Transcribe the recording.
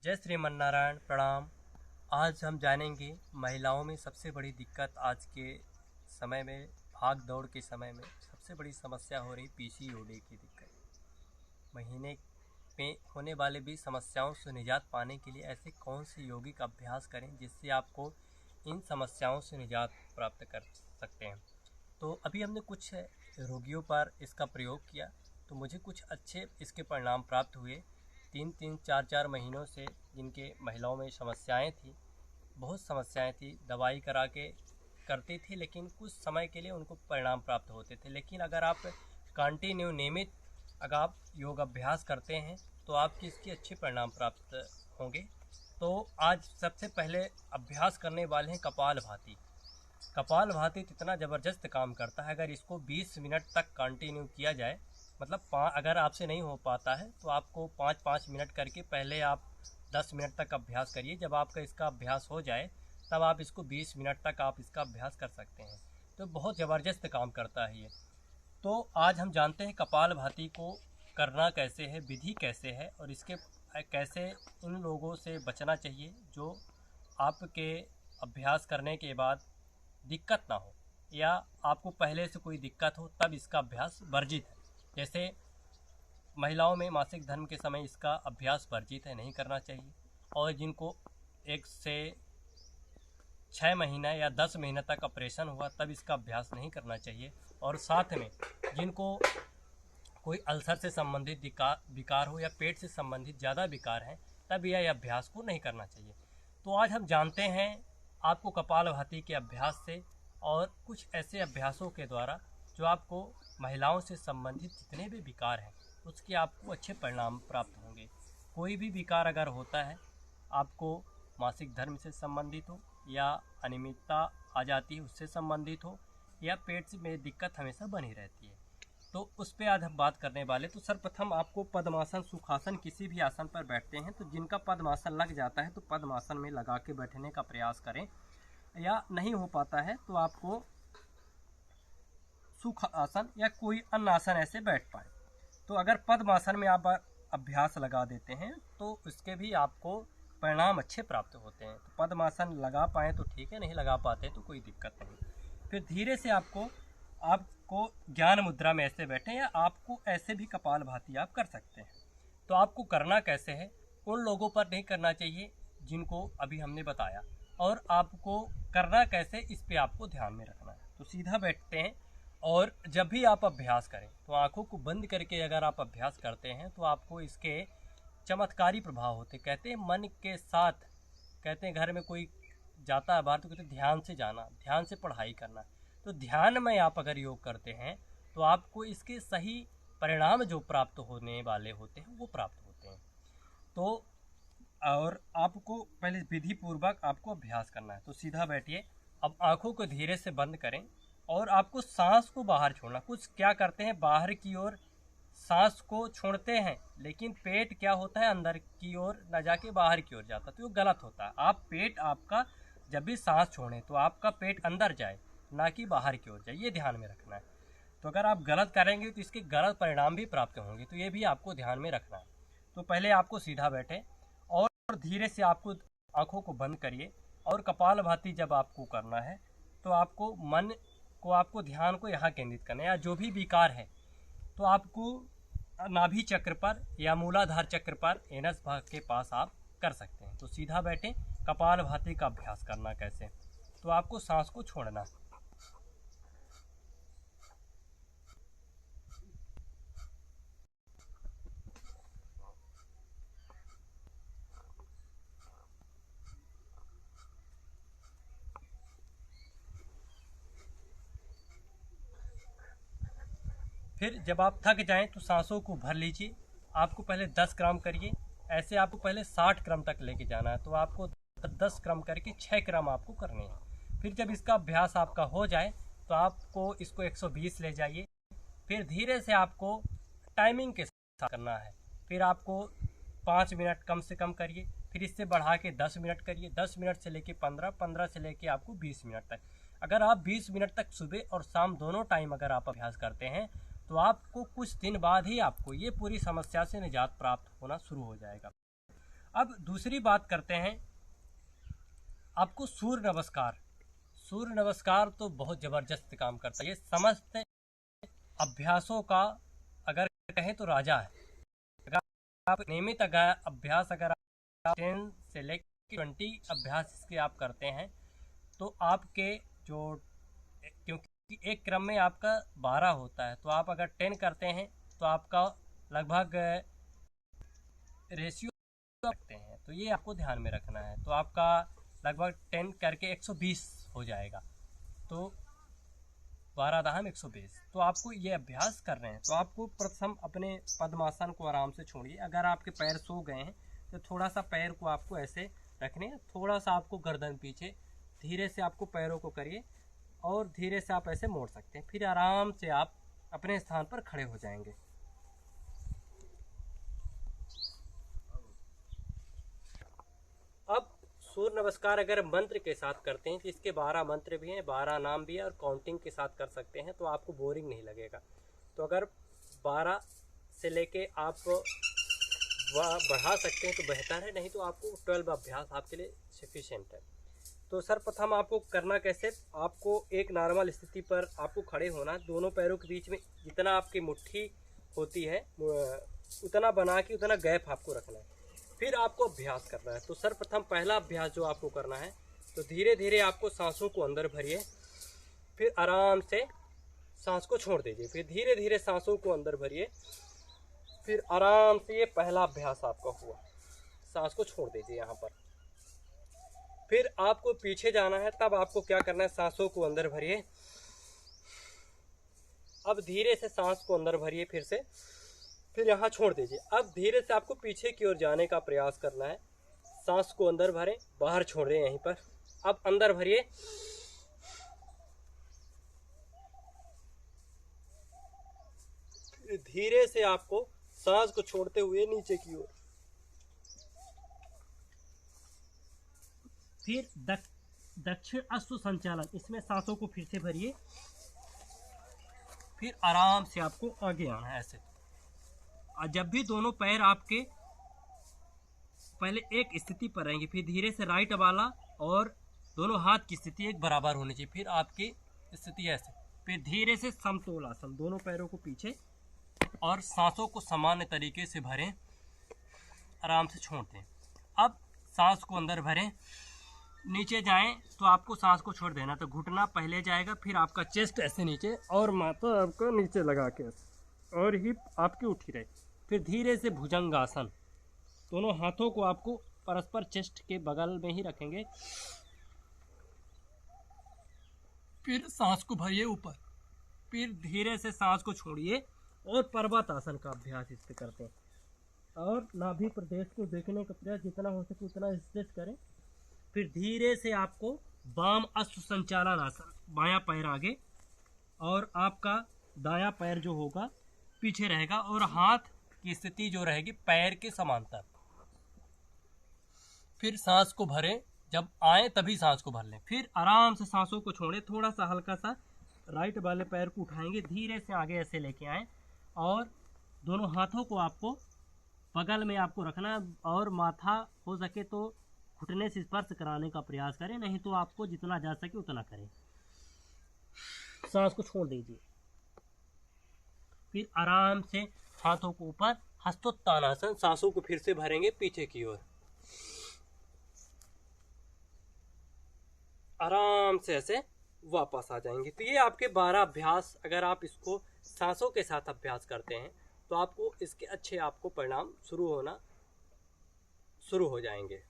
जय श्रीमन नारायण। प्रणाम। आज हम जानेंगे महिलाओं में सबसे बड़ी दिक्कत आज के समय में, भाग दौड़ के समय में सबसे बड़ी समस्या हो रही पीसीओडी की दिक्कत। महीने में होने वाले भी समस्याओं से निजात पाने के लिए ऐसे कौन से यौगिक अभ्यास करें जिससे आपको इन समस्याओं से निजात प्राप्त कर सकते हैं। तो अभी हमने कुछ रोगियों पर इसका प्रयोग किया तो मुझे कुछ अच्छे इसके परिणाम प्राप्त हुए। 3-3, 4-4 महीनों से जिनके महिलाओं में समस्याएं थी, बहुत समस्याएं थी, दवाई करा के करती थी लेकिन कुछ समय के लिए उनको परिणाम प्राप्त होते थे। लेकिन अगर आप कंटिन्यू नियमित अगर आप योग अभ्यास करते हैं तो आपकी इसके अच्छे परिणाम प्राप्त होंगे। तो आज सबसे पहले अभ्यास करने वाले हैं कपालभाति। कपालभाति इतना ज़बरदस्त काम करता है, अगर इसको 20 मिनट तक कंटिन्यू किया जाए, मतलब अगर आपसे नहीं हो पाता है तो आपको 5-5 मिनट करके पहले आप 10 मिनट तक अभ्यास करिए। जब आपका इसका अभ्यास हो जाए तब आप इसको 20 मिनट तक आप इसका अभ्यास कर सकते हैं। तो बहुत ज़बरदस्त काम करता है ये। तो आज हम जानते हैं कपालभाति को करना कैसे है, विधि कैसे है और इसके कैसे इन लोगों से बचना चाहिए जो आपके अभ्यास करने के बाद दिक्कत ना हो या आपको पहले से कोई दिक्कत हो तब इसका अभ्यास वर्जित है। जैसे महिलाओं में मासिक धर्म के समय इसका अभ्यास वर्जित है, नहीं करना चाहिए। और जिनको 1 से 6 महीना या 10 महीने तक ऑपरेशन हुआ तब इसका अभ्यास नहीं करना चाहिए। और साथ में जिनको कोई अल्सर से संबंधित विकार हो या पेट से संबंधित ज़्यादा विकार हैं तब यह अभ्यास को नहीं करना चाहिए। तो आज हम जानते हैं आपको कपालभाति के अभ्यास से और कुछ ऐसे अभ्यासों के द्वारा जो आपको महिलाओं से संबंधित जितने भी विकार हैं उसके आपको अच्छे परिणाम प्राप्त होंगे। कोई भी विकार अगर होता है, आपको मासिक धर्म से संबंधित हो या अनियमितता आ जाती है उससे संबंधित हो या पेट में दिक्कत हमेशा बनी रहती है, तो उस पर आज हम बात करने वाले। तो सर्वप्रथम आपको पद्मासन, सुखासन, किसी भी आसन पर बैठते हैं तो जिनका पद्मासन लग जाता है तो पद्मासन में लगा के बैठने का प्रयास करें, या नहीं हो पाता है तो आपको सुख आसन या कोई अन्य आसन ऐसे बैठ पाए। तो अगर पद्मासन में आप अभ्यास लगा देते हैं तो उसके भी आपको परिणाम अच्छे प्राप्त होते हैं। तो पद्मासन लगा पाएँ तो ठीक है, नहीं लगा पाते तो कोई दिक्कत नहीं। फिर धीरे से आपको ज्ञान मुद्रा में ऐसे बैठे या आपको ऐसे भी कपालभाति आप कर सकते हैं। तो आपको करना कैसे है, उन लोगों पर नहीं करना चाहिए जिनको अभी हमने बताया, और आपको करना कैसे इस पे आपको ध्यान में रखना है। तो सीधा बैठते हैं और जब भी आप अभ्यास करें तो आंखों को बंद करके अगर आप अभ्यास करते हैं तो आपको इसके चमत्कारी प्रभाव होते। कहते हैं मन के साथ, कहते हैं घर में कोई जाता है बाहर तो कहते हैं ध्यान से जाना, ध्यान से पढ़ाई करना। तो ध्यान में आप अगर योग करते हैं तो आपको इसके सही परिणाम जो प्राप्त होने वाले होते हैं वो प्राप्त होते हैं। तो और आपको पहले विधि पूर्वक आपको अभ्यास करना है। तो सीधा बैठिए, अब आंखों को धीरे से बंद करें और आपको सांस को बाहर छोड़ना। कुछ क्या करते हैं, बाहर की ओर सांस को छोड़ते हैं लेकिन पेट क्या होता है, अंदर की ओर न जाके बाहर की ओर जाता है, तो ये गलत होता है। आप पेट आपका जब भी सांस छोड़ें तो आपका पेट अंदर जाए ना कि बाहर की ओर जाए, ये ध्यान में रखना है। तो अगर आप गलत करेंगे तो इसके गलत परिणाम भी प्राप्त होंगे, तो ये भी आपको ध्यान में रखना है। तो पहले आपको सीधा बैठे और धीरे से आपको आंखों को बंद करिए और कपालभाति जब आपको करना है तो आपको मन को, आपको ध्यान को यहाँ केंद्रित करना है। या जो भी विकार है तो आपको नाभि चक्र पर या मूलाधार चक्र पर, एनस भाग के पास आप कर सकते हैं। तो सीधा बैठे, कपालभाति का अभ्यास करना कैसे, तो आपको सांस को छोड़ना। फिर जब आप थक जाएं तो सांसों को भर लीजिए। आपको पहले 10 क्रम करिए, ऐसे आपको पहले 60 क्रम तक लेके जाना है। तो आपको 10 क्रम करके 6 क्रम आपको करने हैं। फिर जब इसका अभ्यास आपका हो जाए तो आपको इसको 120 ले जाइए। फिर धीरे से आपको टाइमिंग के साथ करना है। फिर आपको 5 मिनट कम से कम करिए, फिर इससे बढ़ा के 10 मिनट करिए, 10 मिनट से लेके 15, 15 से लेके आपको 20 मिनट तक। अगर आप 20 मिनट तक सुबह और शाम दोनों टाइम अगर आप अभ्यास करते हैं तो आपको कुछ दिन बाद ही आपको ये पूरी समस्या से निजात प्राप्त होना शुरू हो जाएगा। अब दूसरी बात करते हैं आपको सूर्य नमस्कार। सूर्य नमस्कार तो बहुत ज़बरदस्त काम करता है, ये समस्त अभ्यासों का अगर कहें तो राजा है। अगर आप नियमित अभ्यास अगर आप 10 से लेकर 20 अभ्यास इसके आप करते हैं तो आपके जो, क्योंकि एक क्रम में आपका 12 होता है, तो आप अगर 10 करते हैं तो आपका लगभग रेशियो रखते हैं, तो ये आपको ध्यान में रखना है। तो आपका लगभग 10 करके 120 हो जाएगा, तो 12 दहम 120। तो आपको ये अभ्यास कर रहे हैं तो आपको प्रथम अपने पद्मासन को आराम से छोड़िए। अगर आपके पैर सो गए हैं तो थोड़ा सा पैर को आपको ऐसे रखने हैं, थोड़ा सा आपको गर्दन पीछे, धीरे से आपको पैरों को करिए और धीरे से आप ऐसे मोड़ सकते हैं। फिर आराम से आप अपने स्थान पर खड़े हो जाएंगे। अब सूर्य नमस्कार अगर मंत्र के साथ करते हैं तो इसके 12 मंत्र भी हैं, 12 नाम भी है और काउंटिंग के साथ कर सकते हैं, तो आपको बोरिंग नहीं लगेगा। तो अगर 12 से लेके आप बढ़ा सकते हैं तो बेहतर है, नहीं तो आपको 12 अभ्यास आपके लिए सफिशिएंट है। तो सर्वप्रथम आपको करना कैसे, आपको एक नॉर्मल स्थिति पर आपको खड़े होना, दोनों पैरों के बीच में जितना आपकी मुट्ठी होती है उतना बना के उतना गैप आपको रखना है। फिर आपको अभ्यास करना है। तो सर्वप्रथम पहला अभ्यास जो आपको करना है, तो धीरे धीरे आपको सांसों को अंदर भरिए, फिर आराम से सांस को छोड़ दीजिए, फिर धीरे धीरे सांसों को अंदर भरिए, फिर आराम से, ये पहला अभ्यास आपका हुआ। सांस को छोड़ दीजिए यहाँ पर। फिर आपको पीछे जाना है, तब आपको क्या करना है, सांसों को अंदर भरिए, अब धीरे से सांस को अंदर भरिए फिर से, फिर यहाँ छोड़ दीजिए। अब धीरे से आपको पीछे की ओर जाने का प्रयास करना है। सांस को अंदर भरें, बाहर छोड़ दें यहीं पर, अब अंदर भरिए, फिर धीरे से आपको सांस को छोड़ते हुए नीचे की ओर, फिर दक्षिण अश्व संचालन, इसमें सांसों को फिर से भरिए, फिर आराम से आपको आगे आना है ऐसे। और जब भी दोनों पैर आपके पहले एक स्थिति पर रहेंगे, फिर धीरे से राइट वाला और दोनों हाथ की स्थिति एक बराबर होनी चाहिए, फिर आपकी स्थिति ऐसे, फिर धीरे से समतोल आसन, दोनों पैरों को पीछे और सांसों को सामान्य तरीके से भरें, आराम से छोड़ दें। अब सांस को अंदर भरें, नीचे जाएं तो आपको सांस को छोड़ देना, तो घुटना पहले जाएगा, फिर आपका चेस्ट ऐसे नीचे और माथा आपका नीचे लगा के और हिप आपकी उठी रहे। फिर धीरे से भुजंगासन, दोनों हाथों को आपको परस्पर चेस्ट के बगल में ही रखेंगे, फिर सांस को भरिए ऊपर, फिर धीरे से सांस को छोड़िए और पर्वत आसन का अभ्यास इस पे करते हैं। और नाभि प्रदेश को देखने का प्रयास जितना हो सके उतना स्ट्रेच करें। फिर धीरे से आपको वाम अश्व संचालन आसन, बायां पैर आगे और आपका दायां पैर जो होगा पीछे रहेगा और हाथ की स्थिति जो रहेगी पैर के समांतर। फिर सांस को भरें, जब आए तभी सांस को भर लें, फिर आराम से सांसों को छोड़ें, थोड़ा सा हल्का सा राइट वाले पैर को उठाएंगे, धीरे से आगे ऐसे लेके आए और दोनों हाथों को आपको बगल में आपको रखना और माथा हो सके तो घुटने से स्पर्श कराने का प्रयास करें, नहीं तो आपको जितना जा सके उतना करें। सांस को छोड़ दीजिए, फिर आराम से हाथों को ऊपर, हस्तोत्तानासन, सांसों को फिर से भरेंगे पीछे की ओर, आराम से ऐसे वापस आ जाएंगे। तो ये आपके 12 अभ्यास, अगर आप इसको सांसों के साथ अभ्यास करते हैं तो आपको इसके अच्छे आपको परिणाम शुरू हो जाएंगे।